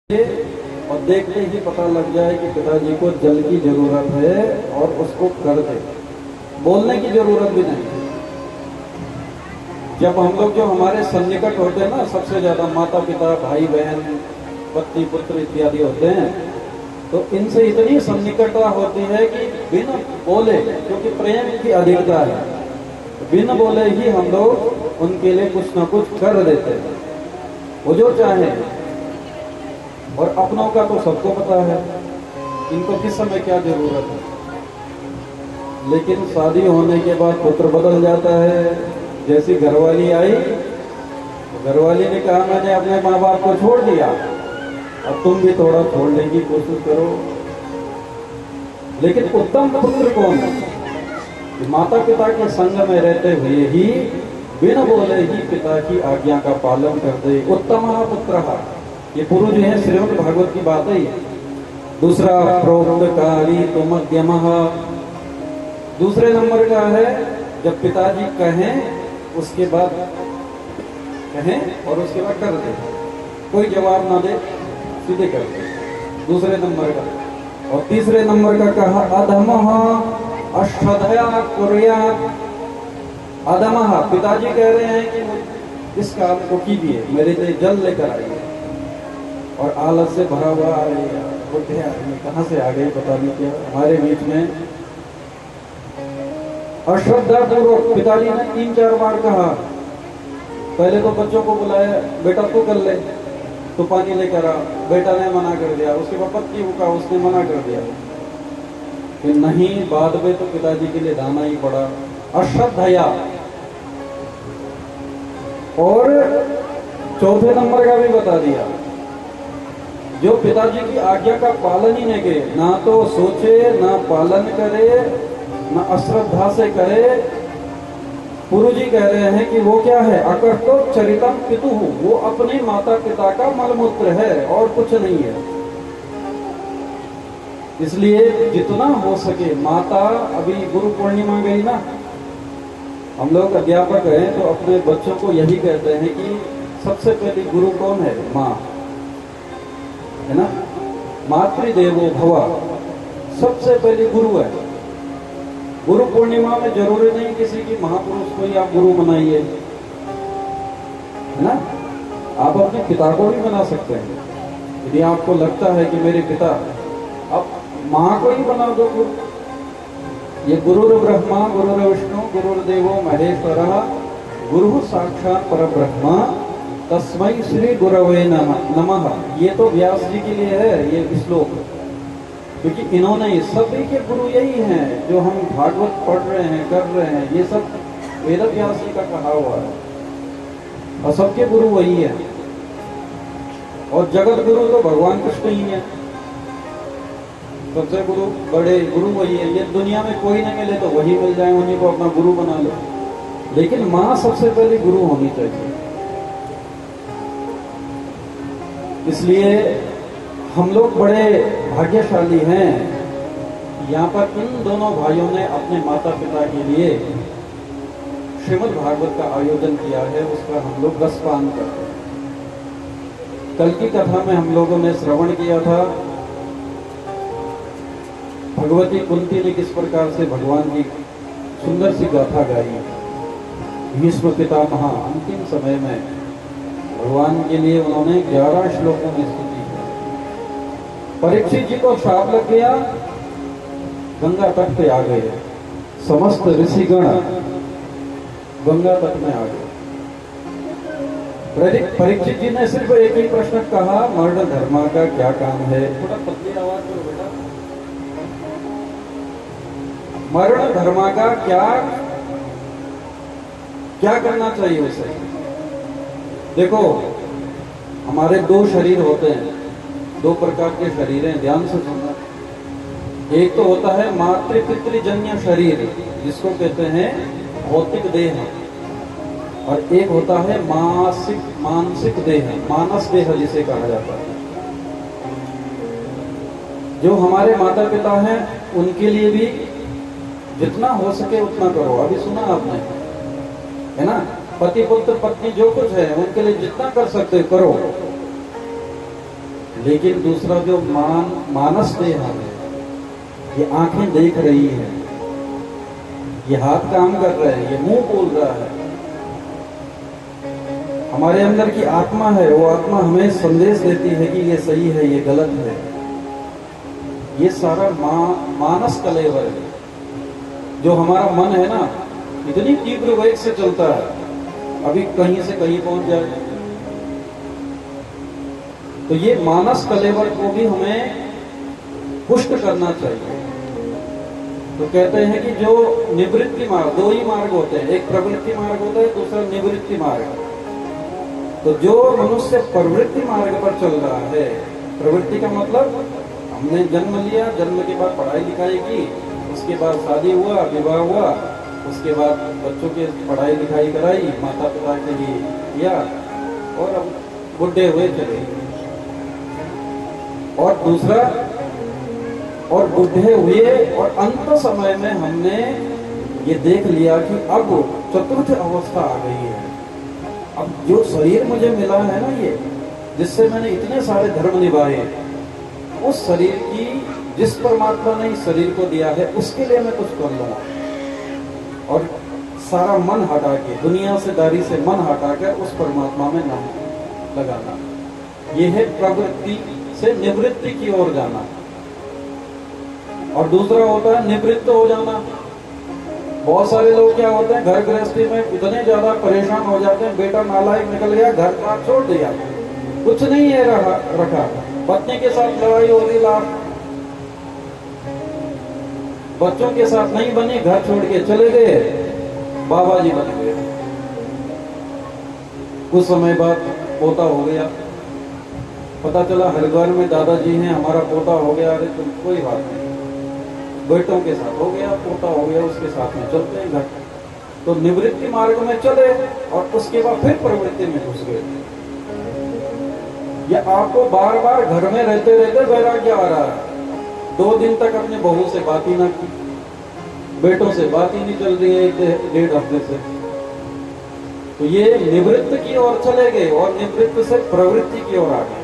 और देखते ही पता लग जाए कि पिताजी को जल की जरूरत है और उसको कर दे, बोलने की जरूरत भी नहीं। जब हम लोग जो हमारे सन्निकट होते हैं ना, सबसे ज्यादा माता पिता भाई बहन पति पुत्र इत्यादि होते हैं, तो इनसे इतनी सन्निकटता होती है कि बिन बोले, क्योंकि प्रेम की अधिकता है, बिन बोले ही हम लोग उनके लिए कुछ ना कुछ कर देते हैं, वो जो चाहे। और अपनों का तो सबको पता है, इनको किस समय क्या जरूरत है। लेकिन शादी होने के बाद पुत्र बदल जाता है। जैसी घरवाली आई तो घरवाली ने कहा मैंने अपने माँ बाप को छोड़ दिया, अब तुम भी थोड़ा छोड़ने की कोशिश करो। लेकिन उत्तम पुत्र कौन है? माता पिता के संग में रहते हुए ही बिन बोले ही पिता की आज्ञा का पालन कर दे। उत्तम पुत्र, ये पूर्व जो है श्रीमद् भागवत की बात है। दूसरा प्रोक्तकारी तो मध्यम, दूसरे नंबर का है जब पिताजी कहें उसके बाद कहें और उसके बाद कर दे, कोई जवाब ना दे, सीधे कर दे, दूसरे नंबर का। और तीसरे नंबर का कहा अधमः अश्रद्धया कुर्यात्। अधमः, पिताजी कह रहे हैं कि इस काम को कीजिए, मेरे लिए जल लेकर आइए, और आलस से भरा हुआ बुढ़े आदमी कहाँ से आ गए पता नहीं क्या हमारे बीच में। अश्रद्धा पूर्वक पिताजी ने 3-4 बार कहा। पहले तो बच्चों को बुलाया, बेटा तू कर ले, तो पानी लेकर आ, बेटा ने मना कर दिया। उसके बाद पत्नी को कहा, उसने मना कर दिया कि नहीं, बाद में तो पिताजी के लिए दाना ही पड़ा। अश्रद्धया। और चौथे नंबर का भी बता दिया, जो पिताजी की आज्ञा का पालन ही नहीं करे, ना तो सोचे, ना पालन करे, ना अश्रद्धा से करे। गुरु जी कह रहे हैं कि वो क्या है? अकर्तो चरितम पितु, वो अपने माता पिता का मलमूत्र है और कुछ नहीं है। इसलिए जितना हो सके माता, अभी गुरु पूर्णिमा गई ना, हम लोग अध्यापक हैं तो अपने बच्चों को यही कहते हैं कि सबसे पहले गुरु कौन है? माँ है ना। मातृदेवो भव, सबसे पहले गुरु है। गुरु पूर्णिमा में जरूरी नहीं किसी की महापुरुष को ही आप गुरु बनाइए, है ना। आप अपने पिता को भी बना सकते हैं यदि आपको लगता है कि मेरे पिता, अब माँ को ही बना दो गुरु। ये गुरुर ब्रह्मा गुरुर विष्णु गुरुर्देवो महेश्वरः गुरु साक्षात परब्रह्मा तस्मै श्री गुरवे नमः। ये तो व्यास जी के लिए है ये श्लोक, क्योंकि इन्होंने सभी के गुरु यही हैं। जो हम भागवत पढ़ रहे हैं, कर रहे हैं, ये सब वेद व्यास जी का कहा हुआ है, और सबके गुरु वही है। और जगत गुरु तो भगवान कृष्ण ही है, सबसे गुरु बड़े गुरु वही है। ये दुनिया में कोई नहीं मिले तो वही मिल जाए, उन्हीं को अपना गुरु बना लो। लेकिन माँ सबसे पहले गुरु होनी चाहिए। इसलिए हम लोग बड़े भाग्यशाली हैं। यहाँ पर इन दोनों भाइयों ने अपने माता पिता के लिए श्रीमद् भागवत का आयोजन किया है, उसका हम लोग रसपान करते हैं। कल की कथा में हम लोगों ने श्रवण किया था भगवती कुंती ने किस प्रकार से भगवान की सुंदर सी गाथा गाई। भीष्म पितामह अंतिम समय में भगवान के लिए उन्होंने 11 श्लोकों में स्तुति की। परीक्षित जी को श्राप लग गया, गंगा तट पे आ गए, समस्त ऋषिगण गंगा तट में आ गए। परीक्षित जी ने सिर्फ एक ही प्रश्न कहा, मरण धर्मा का क्या काम है? थोड़ा पतली आवाज करो बेटा। मरण धर्मा का क्या करना चाहिए उसे? देखो, हमारे 2 शरीर होते हैं, 2 प्रकार के शरीर हैं, ध्यान से सुनना। एक तो होता है मातृपितृजन्य शरीर, जिसको कहते हैं भौतिक देह, और एक होता है मानसिक देह, मानस देह जिसे कहा जाता है। जो हमारे माता पिता हैं उनके लिए भी जितना हो सके उतना करो। अभी सुना आपने, है ना, पति पुत्र पत्नी जो कुछ है उनके लिए जितना कर सकते करो। लेकिन दूसरा जो मानस देह है, ये आंखें देख रही है, ये हाथ काम कर रहे हैं, ये मुंह बोल रहा है, हमारे अंदर की आत्मा है, वो आत्मा हमें संदेश देती है कि ये सही है, ये गलत है। ये सारा मानस कलेवर है। जो हमारा मन है ना, इतनी तीव्र वेग से चलता है, अभी कहीं से कहीं पहुंच जाए। तो ये मानस कलेवर को भी हमें पुष्ट करना चाहिए। तो कहते हैं कि जो निवृत्ति मार्ग, दो ही मार्ग होते हैं, एक प्रवृत्ति मार्ग होता है, दूसरा निवृत्ति मार्ग। तो जो मनुष्य प्रवृत्ति मार्ग पर चल रहा है, प्रवृत्ति का मतलब हमने जन्म लिया, जन्म के बाद पढ़ाई लिखाई की, उसके बाद शादी हुआ, विवाह हुआ, उसके बाद बच्चों के पढ़ाई लिखाई कराई, माता पिता के लिए किया, और अब बुढ़े हुए चले। और दूसरा, और बुढ़े हुए और अंत समय में हमने ये देख लिया कि अब चतुर्थ अवस्था आ गई है। अब जो शरीर मुझे मिला है ना, ये जिससे मैंने इतने सारे धर्म निभाए, उस शरीर की, जिस परमात्मा ने इस शरीर को दिया है, उसके लिए मैं कुछ कर लूंगा। और सारा मन हटा के, दुनिया से दारी से मन हटाकर उस परमात्मा में नाम लगाना, यह है प्रवृत्ति से निवृत्ति की ओर जाना। और दूसरा होता है निवृत्त हो जाना। बहुत सारे लोग क्या होते हैं, घर गृहस्थी में इतने ज्यादा परेशान हो जाते हैं, बेटा नालायक निकल गया, घर का छोड़ दिया, कुछ नहीं है रखा, पत्नी के साथ लड़ाई हो रही, बच्चों के साथ नहीं बनी, घर छोड़ के चले गए, बाबा जी बन गए। कुछ समय बाद पोता हो गया, पता चला हरिद्वार में दादाजी हैं, हमारा पोता हो गया। अरे तुम कोई बात नहीं, बेटों के साथ हो गया, पोता हो गया, उसके साथ में चलते हैं घर। तो निवृत्ति मार्ग में चले और उसके बाद फिर प्रवृत्ति में घुस गए। या आपको बार बार घर में रहते रहते वैराग्य आ रहा है, 2 दिन तक अपने बहू से बात ही ना की, बेटों से बात ही नहीं चल रही है 1-1.5 हफ्ते से। तो ये निवृत्त की ओर चले गए और निवृत्त से प्रवृत्ति की ओर आ गए।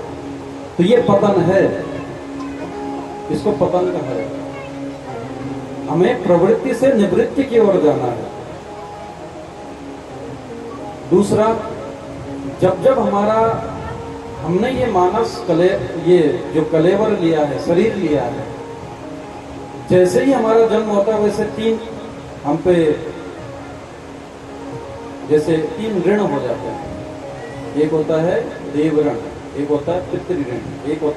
तो ये पतन है, इसको पतन कहा है। हमें प्रवृत्ति से निवृत्ति की ओर जाना है। दूसरा, जब हमने ये ये जो कलेवर लिया है, शरीर लिया है, जैसे ही हमारा जन्म होता है, वैसे 3 हम पे जैसे 3 ऋण हो जाते हैं। एक होता है देव ऋण, एक होता है पितृ ऋण, एक होता